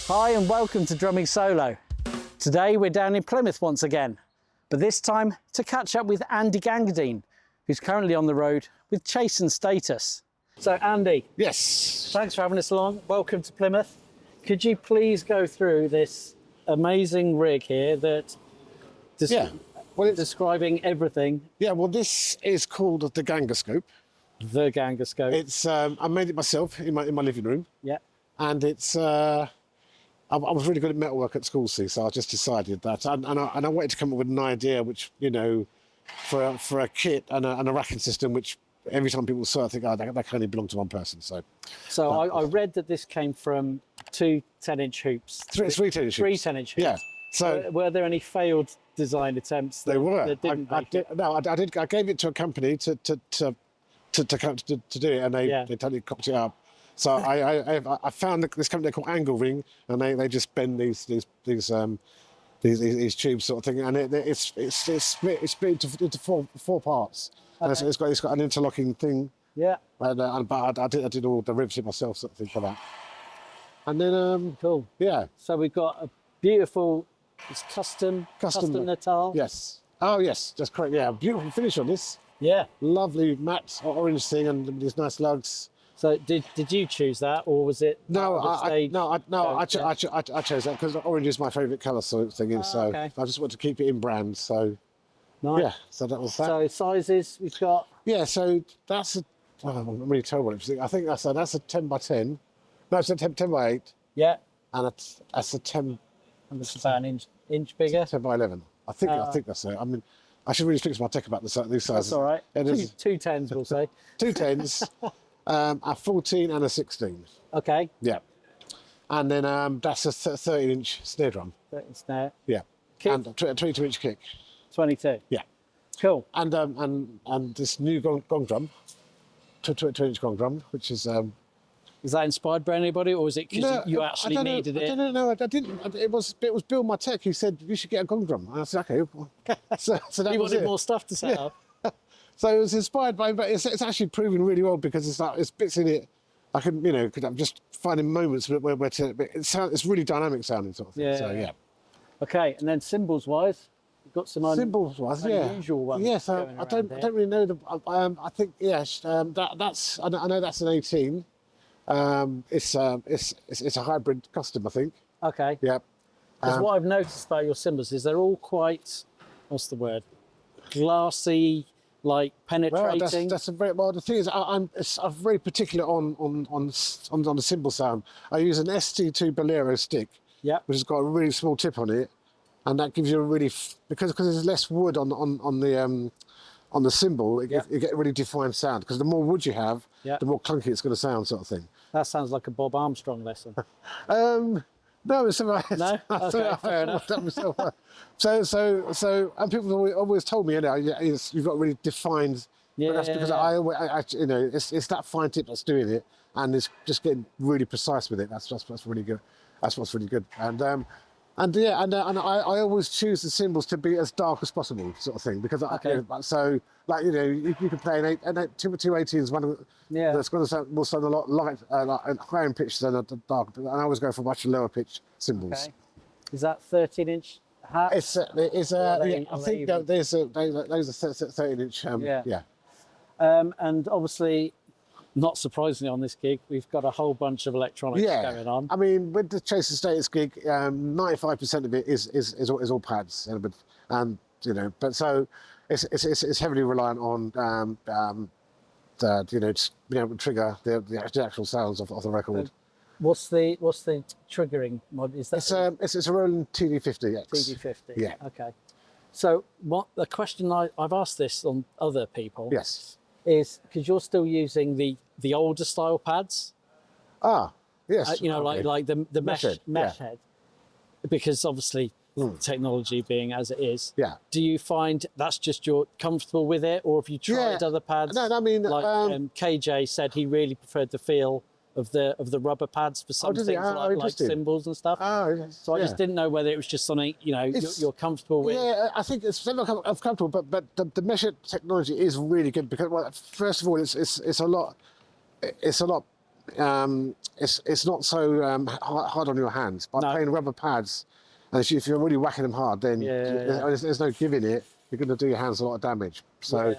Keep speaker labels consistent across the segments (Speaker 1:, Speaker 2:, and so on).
Speaker 1: Hi and welcome to Drumming Solo. Today we're down in Plymouth once again, but this time to catch up with Andy Gangadeen, who's currently on the road with Chase and Status. So Andy.
Speaker 2: Yes.
Speaker 1: Thanks for having us along. Welcome to Plymouth. Could you please go through this amazing rig here that describing everything?
Speaker 2: Yeah, well this is called the Gangascope.
Speaker 1: The Gangascope.
Speaker 2: It's I made it myself in my living room.
Speaker 1: Yeah.
Speaker 2: And it's I was really good at metalwork at school, see, so I just decided that, and I wanted to come up with an idea, which for a kit and a racking system, which every time people saw, I think, oh, that can only belong to one person. So
Speaker 1: I read that this came from two 10-inch hoops.
Speaker 2: Three 10-inch hoops.
Speaker 1: Three 10-inch hoops.
Speaker 2: Yeah. So
Speaker 1: were there any failed design attempts?
Speaker 2: They were.
Speaker 1: That didn't make it?
Speaker 2: I did. I gave it to a company to do it, and they totally cocked it up. So I found this company called Angle Ring, and they just bend these tubes sort of thing, and it's split into four parts. Okay. And it's got an interlocking thing.
Speaker 1: Yeah.
Speaker 2: But I did all the ribs myself, sort of thing, for that. And then
Speaker 1: cool.
Speaker 2: Yeah.
Speaker 1: So we've got a beautiful, it's custom Natal.
Speaker 2: Yes. Oh yes, just correct. Yeah, beautiful finish on this.
Speaker 1: Yeah.
Speaker 2: Lovely matte orange thing and these nice lugs.
Speaker 1: So did you choose that, or was it?
Speaker 2: No, I chose that because orange is my favourite colour, sort of thing. So okay. I just want to keep it in brand. So
Speaker 1: nice.
Speaker 2: Yeah, so that was that.
Speaker 1: So sizes we've got.
Speaker 2: Yeah, so that's I'm really terrible at it. I think that's a 10 by 10. No, it's a 10 by 8.
Speaker 1: Yeah.
Speaker 2: And that's a 10.
Speaker 1: And it's about an inch bigger.
Speaker 2: 10 by 11. I think that's it. I mean, I should really speak to my tech about these sizes.
Speaker 1: That's all right. Two 10s, we'll say.
Speaker 2: Two 10s. A 14 and a 16.
Speaker 1: Okay.
Speaker 2: Yeah. And then that's a 13-inch snare drum.
Speaker 1: 13 snare.
Speaker 2: Yeah.
Speaker 1: Kick.
Speaker 2: And a 22-inch kick.
Speaker 1: 22.
Speaker 2: Yeah.
Speaker 1: Cool.
Speaker 2: And this new gong drum, 22-inch gong drum, which is.
Speaker 1: Was that inspired by anybody, or was it because you actually needed it?
Speaker 2: No, I didn't. It was Bill, my tech, who said you should get a gong drum. And I said okay. So that
Speaker 1: you
Speaker 2: was
Speaker 1: wanted
Speaker 2: it.
Speaker 1: more stuff to set up.
Speaker 2: So it was inspired by, but it's actually proven really well because it's bits in it. I can, because I'm just finding moments where it's really dynamic sounding sort of thing.
Speaker 1: Yeah.
Speaker 2: So yeah.
Speaker 1: Okay, and then cymbals wise, you've got some
Speaker 2: unusual
Speaker 1: ones.
Speaker 2: Yeah, so I don't really know I think yes, that's I know that's an 18. It's a hybrid custom, I think.
Speaker 1: Okay.
Speaker 2: Yeah.
Speaker 1: Because what I've noticed about your cymbals is they're all quite, what's the word, glassy, like penetrating.
Speaker 2: That's a very well. The thing is, I'm very particular on the cymbal sound. I use an ST2 Bolero stick, which has got a really small tip on it, and that gives you a really because there's less wood on the cymbal, you get a really defined sound. Because the more wood you have, the more clunky it's going to sound, sort of thing.
Speaker 1: That sounds like a Bob Armstrong lesson.
Speaker 2: No, it's all right.
Speaker 1: No? Okay, fair enough.
Speaker 2: So, and people always told me, you've got really defined.
Speaker 1: Yeah.
Speaker 2: But that's because it's that fine tip that's doing it, and it's just getting really precise with it. That's really good. That's what's really good. And I always choose the cymbals to be as dark as possible, sort of thing, because you can play an 218 is one of that's going to will sound a lot light, higher in pitch than a dark. And I always go for much lower pitch cymbals.
Speaker 1: Okay. Is that 13-inch hats?
Speaker 2: I think those are 13-inch.
Speaker 1: And obviously, not surprisingly on this gig, we've got a whole bunch of electronics going on.
Speaker 2: I mean, with the Chase and Status gig, 95% of it is all pads, but so it's heavily reliant on just being able to trigger the actual sounds of the record.
Speaker 1: What's the triggering mod? Is that
Speaker 2: it's a Roland TD50X.
Speaker 1: TD50.
Speaker 2: Yeah.
Speaker 1: Okay. So the question I've asked this on other people.
Speaker 2: Yes.
Speaker 1: Is because you're still using the older style pads.
Speaker 2: Ah, yes.
Speaker 1: Okay. like the mesh head. Because obviously technology being as it is.
Speaker 2: Yeah.
Speaker 1: Do you find that's just you're comfortable with it, or have you tried other pads?
Speaker 2: No, I mean,
Speaker 1: KJ said he really preferred the feel of the rubber pads for some things like cymbals and stuff.
Speaker 2: Oh,
Speaker 1: so I just didn't know whether it was just something you're comfortable with.
Speaker 2: Yeah, I think it's never comfortable, but the mesh technology is really good because first of all it's a lot it's not so hard on your hands. By
Speaker 1: No.
Speaker 2: playing rubber pads, and if you're really whacking them hard, then there's no giving it. You're going to do your hands a lot of damage. So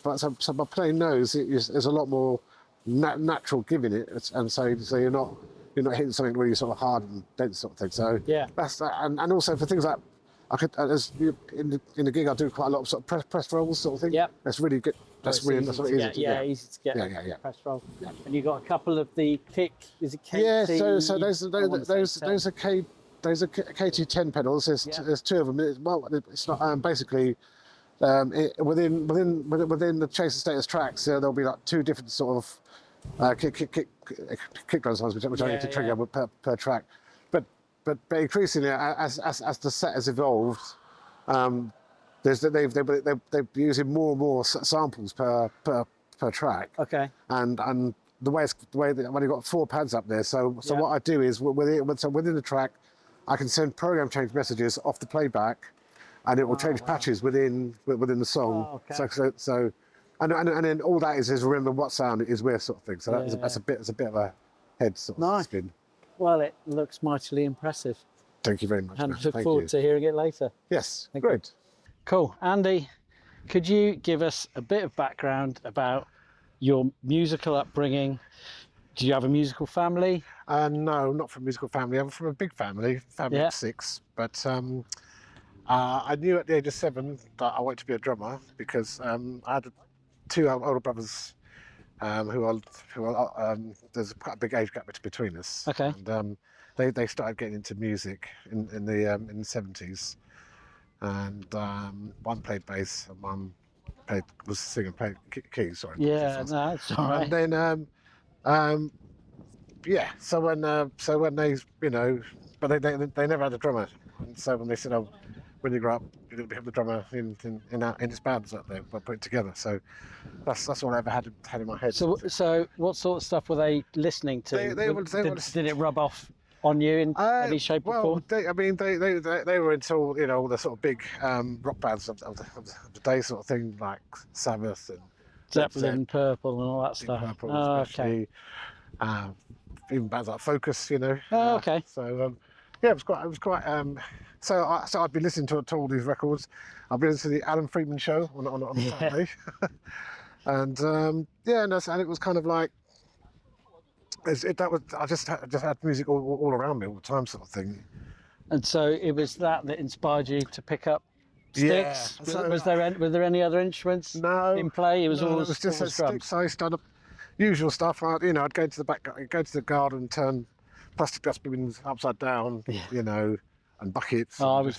Speaker 2: by playing those, there's a lot more natural giving it, and so you're not hitting something really sort of hard and dense sort of thing. So that's that, and also for things like in the gig, I do quite a lot of sort of press rolls sort of thing.
Speaker 1: Yep.
Speaker 2: That's really good. That's
Speaker 1: Easy
Speaker 2: easy
Speaker 1: to
Speaker 2: to
Speaker 1: get. Easy to get.
Speaker 2: Yeah.
Speaker 1: Press roll. Yeah. And you got a couple of the kick. Is it KT?
Speaker 2: Yeah. So those are KT10 pedals. There's two of them. It's not basically within the Chase and Status tracks. There'll be like two different sort of kick drums, which I need to trigger per track. But increasingly, as the set has evolved, they're using more and more samples per track.
Speaker 1: Okay.
Speaker 2: And the way that I've only got 4 pads up there. So what I do is within the track, I can send program change messages off the playback, and it will change patches within the song.
Speaker 1: Oh, okay.
Speaker 2: So and then all that is remember what sound it is where sort of thing. So that's a bit of a head sort of spin.
Speaker 1: Well, it looks mightily impressive.
Speaker 2: Thank you very much.
Speaker 1: And look
Speaker 2: Thank
Speaker 1: forward
Speaker 2: you.
Speaker 1: to hearing it later.
Speaker 2: Yes,
Speaker 1: Thank
Speaker 2: great.
Speaker 1: Cool. Andy, could you give us a bit of background about your musical upbringing? Do you have a musical family?
Speaker 2: No, not from a musical family. I'm from a big family of 6. But I knew at the age of 7 that I wanted to be a drummer because I had 2 older brothers there's quite a big age gap between us.
Speaker 1: Okay.
Speaker 2: And they started getting into music in the 70s, and one played bass and one was singing, played keys. Sorry.
Speaker 1: Yeah, no, that's all right.
Speaker 2: And then so when they but they never had a drummer, and so when they said, oh, when you grow up, you're going to become the drummer in this band that they were putting together. So that's all I ever had in my head.
Speaker 1: So what sort of stuff were they listening to? Did it rub off on you in any shape or form?
Speaker 2: They were into all the sort of big rock bands of the day sort of thing, like Sabbath and
Speaker 1: Zeppelin, Purple, and all that stuff.
Speaker 2: Purple, especially. Even bands like Focus,
Speaker 1: Oh, okay.
Speaker 2: So it was quite. So I'd be listening to all these records. I'd be listening to the Alan Freedman show on Saturday, and and it was kind of like I just had music all around me all the time, sort of thing.
Speaker 1: And so it was that inspired you to pick up sticks.
Speaker 2: Yeah. So,
Speaker 1: were there any other instruments in play? It was
Speaker 2: just
Speaker 1: drums.
Speaker 2: sticks. I started usual stuff. I'd go to the garden, turn plastic dustbins upside down, and buckets.
Speaker 1: Oh, I was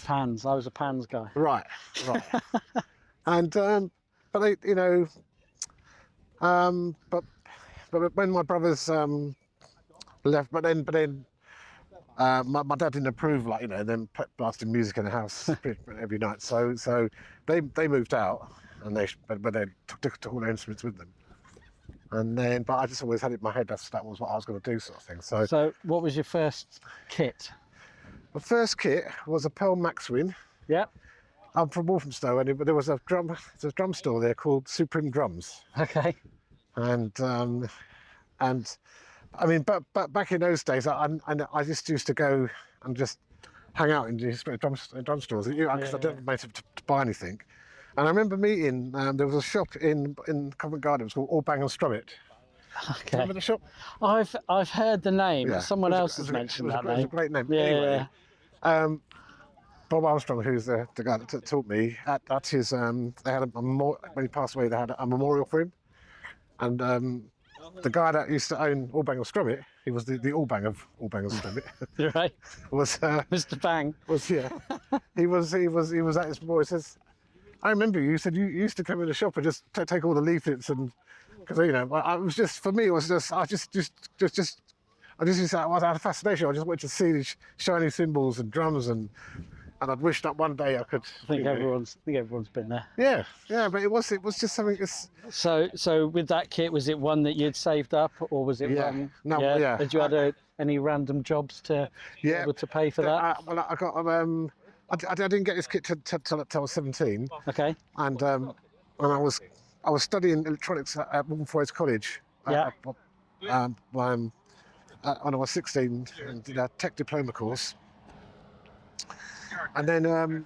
Speaker 1: a pans guy.
Speaker 2: Right. And but they, but when my brothers left, but then my dad didn't approve, them blasting music in the house every night. So they moved out, and they took all their instruments with them. And then, but I just always had it in my head that was what I was going to do, sort of thing.
Speaker 1: So what was your first kit?
Speaker 2: My first kit was a Pearl Maxwin.
Speaker 1: Yep.
Speaker 2: I'm from Walthamstow, and there was a drum store there called Supreme Drums.
Speaker 1: Okay.
Speaker 2: And I mean, but back in those days, I just used to go and just hang out in these drum stores because I didn't have to buy anything. And I remember meeting, there was a shop in Covent Garden, it was called All Bang and Strum It.
Speaker 1: Okay.
Speaker 2: Remember the shop?
Speaker 1: I've heard the name.
Speaker 2: Yeah.
Speaker 1: Someone else has mentioned that name.
Speaker 2: It was a great name.
Speaker 1: Yeah.
Speaker 2: Anyway, Bob Armstrong, who's the guy that taught me, at his, they had when he passed away, they had a memorial for him. And the guy that used to own All Bang and Strum It, he was the All Bang of All Bang and Strum It.
Speaker 1: You're right.
Speaker 2: Was
Speaker 1: Mr. Bang.
Speaker 2: He was at his boy. He says, I remember you said you used to come in the shop and just take all the leaflets, and because I was just, for me, it was just I just used to, I had a fascination. I just wanted to see these shiny cymbals and drums, and I'd wish that one day I could.
Speaker 1: I think everyone's been there.
Speaker 2: Yeah, but it was just something.
Speaker 1: So with that kit, was it one that you'd saved up, or was it one?
Speaker 2: No, yeah.
Speaker 1: Did you had any random jobs to be able to pay for that?
Speaker 2: Well, I got I didn't get this kit till I was 17.
Speaker 1: Okay.
Speaker 2: And I was studying electronics at Waltham Forest College.
Speaker 1: Yeah.
Speaker 2: when I was 16 and did a tech diploma course. And then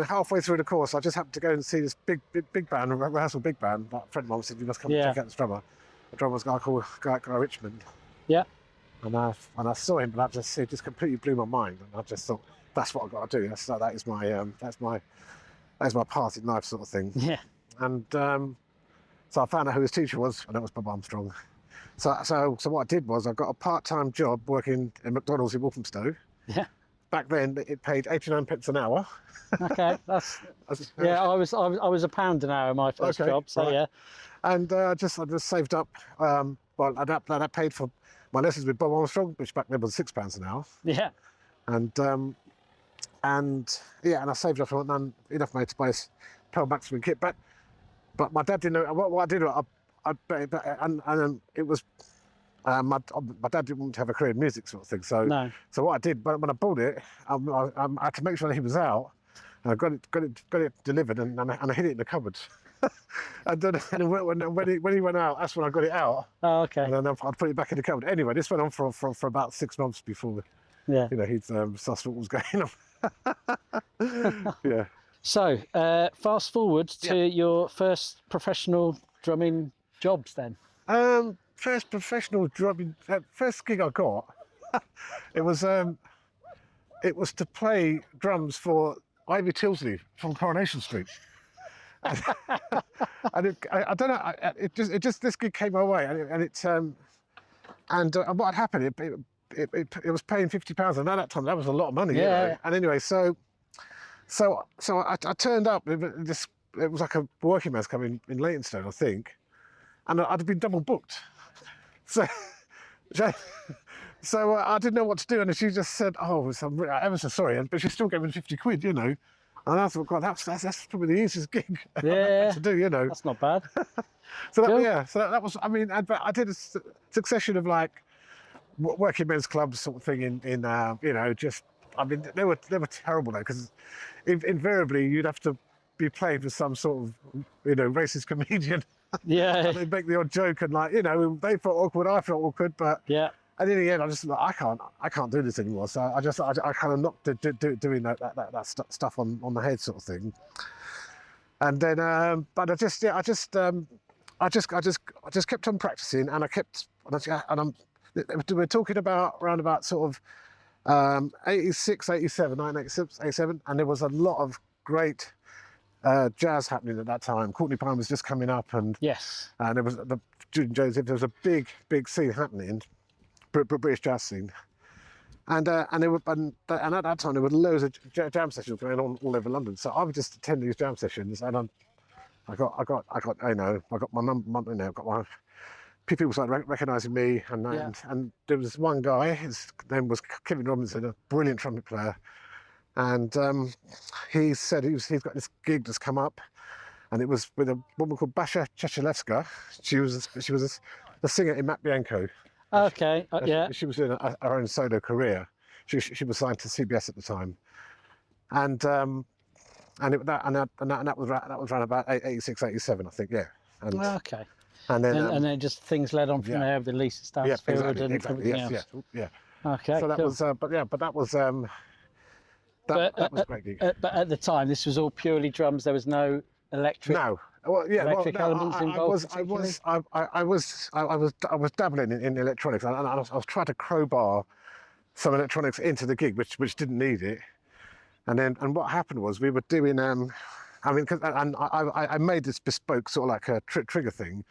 Speaker 2: halfway through the course, I just happened to go and see this big band, a rehearsal big band. Like a friend of mine said, "You must come and check out this drummer." The drummer was a guy called Guy Richmond.
Speaker 1: Yeah.
Speaker 2: And I saw him, and it just completely blew my mind. And I just thought, that's what I've got to do. That is my path in life, sort of thing.
Speaker 1: Yeah.
Speaker 2: And so I found out who his teacher was, and that was Bob Armstrong. So what I did was I got a part-time job working in McDonald's in Walthamstow.
Speaker 1: Yeah.
Speaker 2: Back then, it paid 89p an hour.
Speaker 1: Okay, that's yeah. I was £1 an hour in my first job, so right. Yeah.
Speaker 2: And I just saved up. Well, that paid for my lessons with Bob Armstrong, which back then was £6 an hour.
Speaker 1: Yeah.
Speaker 2: And I saved up enough money to buy this Pearl Maximum kit. But my dad didn't know what I did. It was. My dad didn't want to have a career in music, sort of thing. So,
Speaker 1: no.
Speaker 2: So what I did when I bought it, I had to make sure that he was out. And I got it delivered, and I hid it in the cupboard. and when he went out, that's when I got it out.
Speaker 1: Oh, okay.
Speaker 2: And then I'd put it back in the cupboard. Anyway, this went on for about 6 months before, he'd sussed what was going on. Yeah.
Speaker 1: So, fast forward to your first professional drumming jobs, then.
Speaker 2: First professional drumming, first gig I got, it was to play drums for Ivy Tilsley from Coronation Street. And I don't know, this gig came my way, and what had happened, it was paying £50, and at that time that was a lot of money.
Speaker 1: Yeah.
Speaker 2: You know? And anyway, so I turned up. It was like a working man's club in Leytonstone, I think, and I'd been double booked. So I didn't know what to do, and she just said, "Oh, I'm ever so sorry," but she still gave me 50 quid, you know. And I thought, God, that's probably the easiest gig to do, you know.
Speaker 1: That's not bad.
Speaker 2: So that was. I mean, but I did a succession of like working men's clubs sort of thing in you know, just. I mean, they were terrible though, because invariably you'd have to be playing for some sort of, you know, racist comedian.
Speaker 1: Yeah.
Speaker 2: And they make the odd joke, and like, you know, they felt awkward, I felt awkward, but
Speaker 1: yeah.
Speaker 2: And in the end, I just like, I can't do this anymore. So I kind of knocked doing that stuff on the head, sort of thing. And then, but I just kept on practicing, and we're talking about around about sort of 86, 87, 1986, 87, and there was a lot of great jazz happening at that time. Courtney Pine was just coming up, and
Speaker 1: yes,
Speaker 2: and there was Julian Jones. There was a big scene happening, British jazz scene, and at that time there were loads of jam sessions going on all over London. So I would just attend these jam sessions, and I got you know, I got my mum, you know, got my people started recognising me, and there was one guy. His name was Kevin Robinson, a brilliant trumpet player. And he said he's got this gig that's come up, and it was with a woman called Basha Chechelevska. She was a singer in Matt Bianco.
Speaker 1: Okay, yeah.
Speaker 2: She was doing her own solo career. She was signed to CBS at the time, and that was around about 86, 87, I think. Yeah. And,
Speaker 1: okay.
Speaker 2: And
Speaker 1: then just things led on from there with the Lisa Stansfield and everything else.
Speaker 2: Yeah.
Speaker 1: Okay.
Speaker 2: So that was, but that was. That was a great gig.
Speaker 1: But at the time, this was all purely drums. There was no electric.
Speaker 2: No. Well, yeah.
Speaker 1: Electric elements involved.
Speaker 2: I was dabbling in electronics, and I was trying to crowbar some electronics into the gig, which didn't need it. And what happened was we were doing. I made this bespoke sort of like a trigger thing,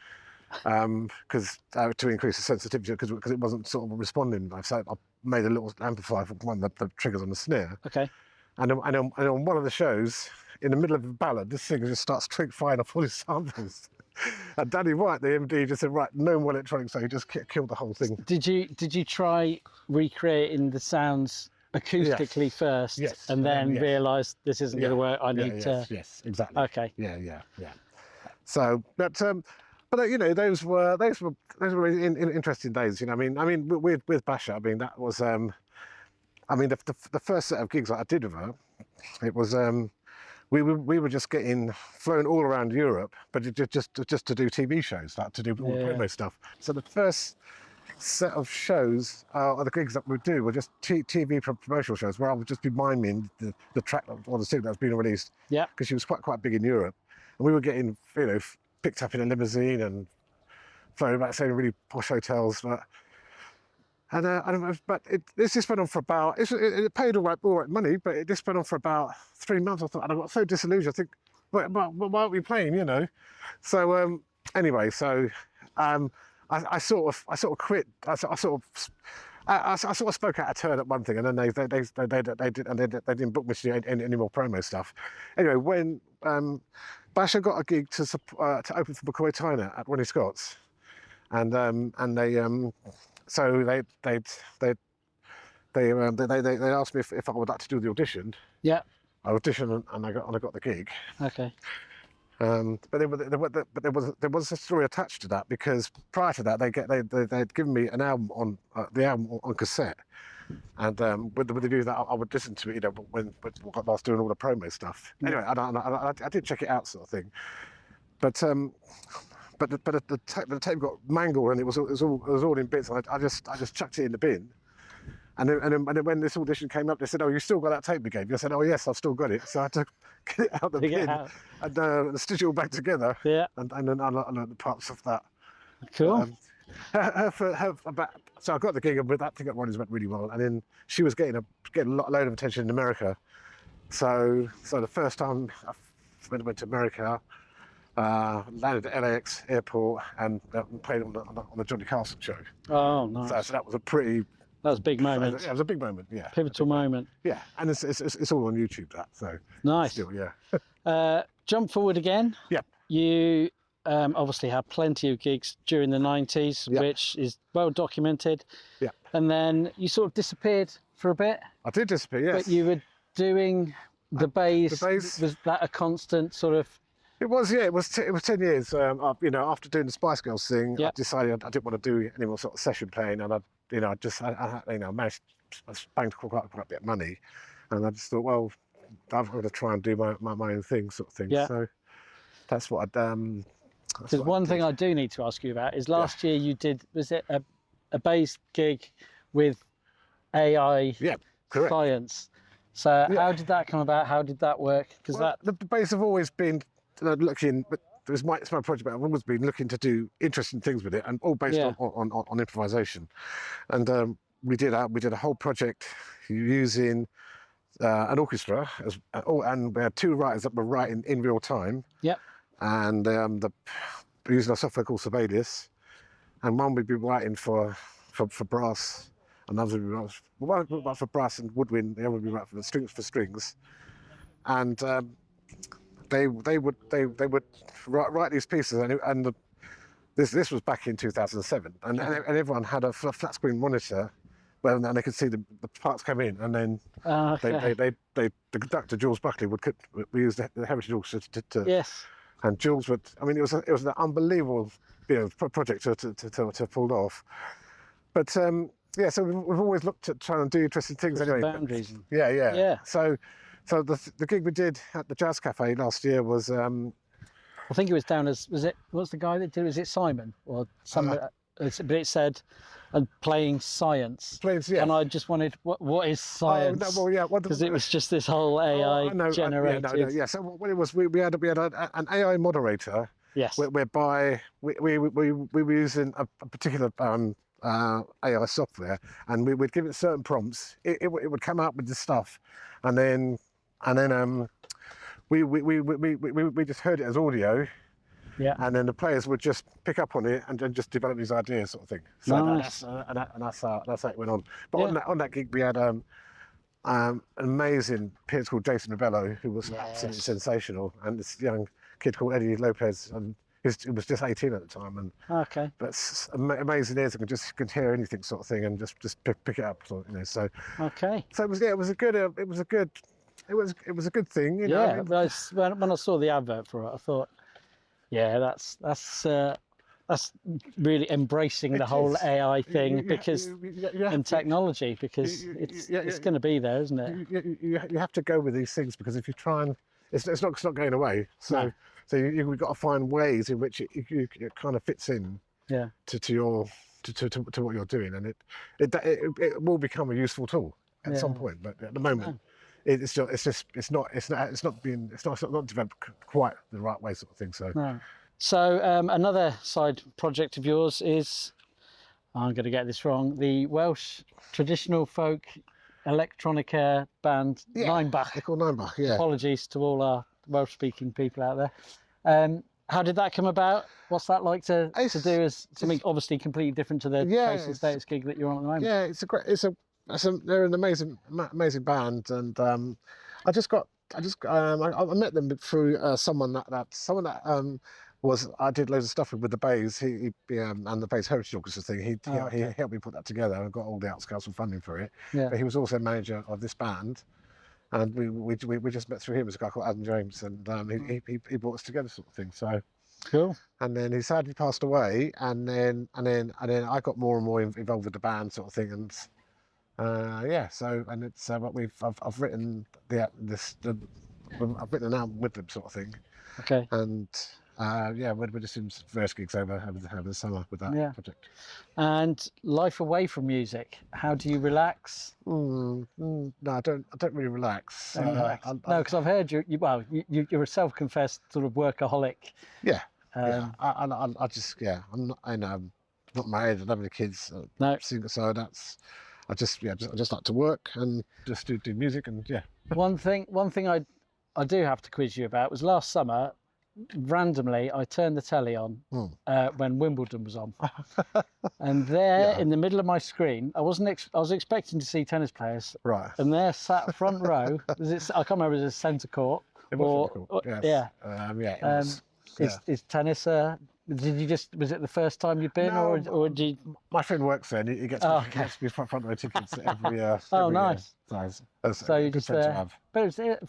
Speaker 2: because to increase the sensitivity, because it wasn't sort of responding. So I made a little amplifier for one of the triggers on the snare.
Speaker 1: Okay.
Speaker 2: And on one of the shows, in the middle of a ballad, this singer just starts firing off all his samples. And Danny White, the MD, just said, "Right, no more electronics." So he just killed the whole thing.
Speaker 1: Did you try recreating the sounds acoustically first, and then realise this isn't going to work? I need to.
Speaker 2: Yes, exactly.
Speaker 1: Okay.
Speaker 2: Yeah. So, but you know, those were really interesting days. You know, I mean, with Basha, I mean, that was, the first set of gigs that I did with her, it was, we were just getting flown all around Europe, but just to do TV shows, like to do all the promo stuff. So the first set of shows, or the gigs that we do, were just TV promotional shows where I would just be miming the track or the single that's been released.
Speaker 1: Yeah.
Speaker 2: Because she was quite big in Europe, and we were getting, you know, picked up in a limousine and flown back, staying in really posh hotels. But this just went on for about. It paid all right money, but it just went on for about 3 months. I thought, and I got so disillusioned. I think, why aren't we playing? You know. So anyway, so I sort of quit. I sort of spoke out of turn at one thing, and then they didn't book me to do any more promo stuff. Anyway, when Basher got a gig to open for McCoy Tyner at Ronnie Scott's, and they asked me if I would like to do the audition.
Speaker 1: Yeah.
Speaker 2: I auditioned and I got the gig.
Speaker 1: Okay.
Speaker 2: But there was a story attached to that, because prior to that they'd given me an album on cassette, and with the view that I would listen to it, you know, when I was doing all the promo stuff. Anyway, I did check it out, sort of thing, but the tape got mangled and it was all in bits. And I just chucked it in the bin. And then when this audition came up, they said, "Oh, you still got that tape we gave you?" I said, "Oh yes, I've still got it." So I had to get it out the bin and stitch it all back together.
Speaker 1: Yeah.
Speaker 2: And then I learned the parts of that.
Speaker 1: Cool.
Speaker 2: So I got the gig, and with that thing at Ronnie's went really well. And then she was getting a load of attention in America. So the first time I went to America, landed at LAX airport and played on the Johnny Carson show.
Speaker 1: Oh, nice.
Speaker 2: So that was a pretty.
Speaker 1: That was a big moment.
Speaker 2: It was a big moment, yeah.
Speaker 1: Pivotal moment.
Speaker 2: Yeah, and it's all on YouTube, that, so.
Speaker 1: Nice.
Speaker 2: Still, yeah.
Speaker 1: Jump forward again.
Speaker 2: Yeah.
Speaker 1: You obviously had plenty of gigs during the 90s,
Speaker 2: Yeah.
Speaker 1: which is well documented.
Speaker 2: Yeah.
Speaker 1: And then you sort of disappeared for a bit.
Speaker 2: I did disappear, yes.
Speaker 1: But you were doing the bass.
Speaker 2: The bass.
Speaker 1: Was that a constant sort of?
Speaker 2: It was, yeah. It was 10 years. You know, after doing the Spice Girls thing,
Speaker 1: Yeah.
Speaker 2: I decided I didn't want to do any more sort of session playing, and I managed I banged quite a bit of money, and I just thought, well, I've got to try and do my own thing, sort of thing.
Speaker 1: Yeah.
Speaker 2: So that's what I'd.
Speaker 1: Because one thing I do need to ask you about is last year you did, was it a bass gig with AI
Speaker 2: correct.
Speaker 1: science? So how did that come about? How did that work? Because
Speaker 2: the bass have always been looking, but it's my project. But I've always been looking to do interesting things with it, and all based on improvisation. And we did a whole project using an orchestra, and we had 2 writers that were writing in real time.
Speaker 1: Yep.
Speaker 2: And using a software called Sibelius, and one would be writing for brass, another would be writing for brass and woodwind, the other would be writing for strings, and they would write these pieces, and this was back in 2007, and everyone had a flat screen monitor, and they could see the parts come in, and then the conductor Jules Buckley we used the Heritage Orchestra to
Speaker 1: yes.
Speaker 2: And Jules would, I mean, it was an unbelievable, project to pull off. But yeah, so we've always looked at trying to do interesting things anyway.
Speaker 1: Boundaries.
Speaker 2: Yeah. So the gig we did at the Jazz Cafe last year was.
Speaker 1: I think it was down as, what's the guy that did it? Was it Simon or somebody? But it said, and playing science.
Speaker 2: Yeah.
Speaker 1: And I just wanted, what is science? Because it was just this whole AI generated.
Speaker 2: So what it was, we had an AI moderator.
Speaker 1: Yes.
Speaker 2: Whereby we were using a particular AI software, and we'd give it certain prompts. It would come up with this stuff, and then we just heard it as audio.
Speaker 1: Yeah.
Speaker 2: And then the players would just pick up on it and then just develop these ideas, sort of thing. So
Speaker 1: nice.
Speaker 2: that's how it went on. But on that gig, we had an amazing pianist called Jason Novello, who was absolutely sensational, and this young kid called Eddie Lopez, and he was just 18 at the time. And but amazing ears, can hear anything, sort of thing, and just pick it up, So it was it was a good thing. You know?
Speaker 1: Yeah. When I saw the advert for it, I thought. Yeah, that's really embracing the whole AI thing and technology, because it's going to be there, isn't it?
Speaker 2: You have to go with these things, because if you try and it's not going away. So you've got to find ways in which it kind of fits in to to what you're doing, and it will become a useful tool at some point. But at the moment, it's not developed quite the right way, sort of thing. So.
Speaker 1: No. So another side project of yours is, I'm going to get this wrong, the Welsh traditional folk electronica band Ninebach.
Speaker 2: They're called Ninebach, yeah.
Speaker 1: Apologies to all our Welsh-speaking people out there. How did that come about? What's that like to do as something obviously completely different to the Chase and Status gig that you're on at the moment?
Speaker 2: Yeah, they're an amazing band, and I met them through someone that I did loads of stuff with the Bays, and the Bays Heritage Orchestra thing. He helped me put that together and got all the Arts Council funding for it. Yeah. But he was also manager of this band, and we just met through him. As a guy called Adam James, and he brought us together, sort of thing. So
Speaker 1: cool. And
Speaker 2: then he sadly passed away, and then I got more and more involved with the band, sort of thing, and I've written I've written an album with them, sort of thing.
Speaker 1: Okay.
Speaker 2: And we're just in various gigs over the summer with that project.
Speaker 1: And life away from music, how do you relax?
Speaker 2: No, I don't really relax.
Speaker 1: No, because I've heard you're a self-confessed sort of workaholic.
Speaker 2: Yeah. I'm not married. I don't have any kids.
Speaker 1: No.
Speaker 2: So I just like to work and just do music, and yeah.
Speaker 1: One thing I do have to quiz you about was last summer. Randomly, I turned the telly on when Wimbledon was on, and there in the middle of my screen, I was expecting to see tennis players,
Speaker 2: right?
Speaker 1: And there sat front row. I can't remember if it was a centre court Is tennis? Was it the first time you've been, or did you...
Speaker 2: My friend works there, and he gets me front row tickets every year.
Speaker 1: Oh, nice.
Speaker 2: So you just
Speaker 1: but it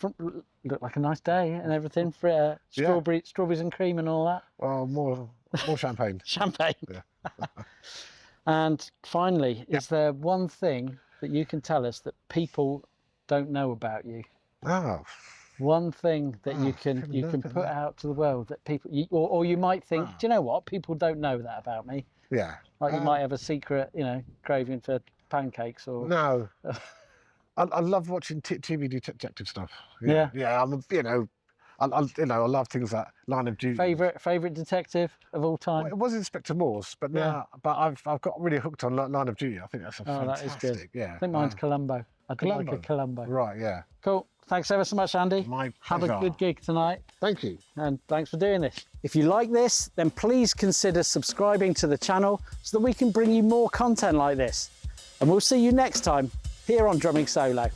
Speaker 1: looked like a nice day and everything for strawberries and cream and all that.
Speaker 2: Well, more champagne.
Speaker 1: Champagne. Yeah. And finally, is there one thing that you can tell us that people don't know about you?
Speaker 2: Oh.
Speaker 1: One thing that you can put out to the world that people, or you might think, do you know what? People don't know that about me.
Speaker 2: Yeah.
Speaker 1: Like you might have a secret, craving for pancakes or.
Speaker 2: No. I love watching TV detective stuff.
Speaker 1: Yeah.
Speaker 2: Yeah. I love things like Line of Duty.
Speaker 1: Favorite detective of all time.
Speaker 2: Well, it was Inspector Morse, but I've got really hooked on Line of Duty. I think that's fantastic.
Speaker 1: That is good.
Speaker 2: Yeah.
Speaker 1: I think mine's Columbo. I do like a Columbo.
Speaker 2: Right. Yeah.
Speaker 1: Cool. Thanks ever so much, Andy.
Speaker 2: My
Speaker 1: pleasure. Have a good gig tonight.
Speaker 2: Thank you.
Speaker 1: And thanks for doing this. If you like this, then please consider subscribing to the channel so that we can bring you more content like this. And we'll see you next time here on Drumming Solo.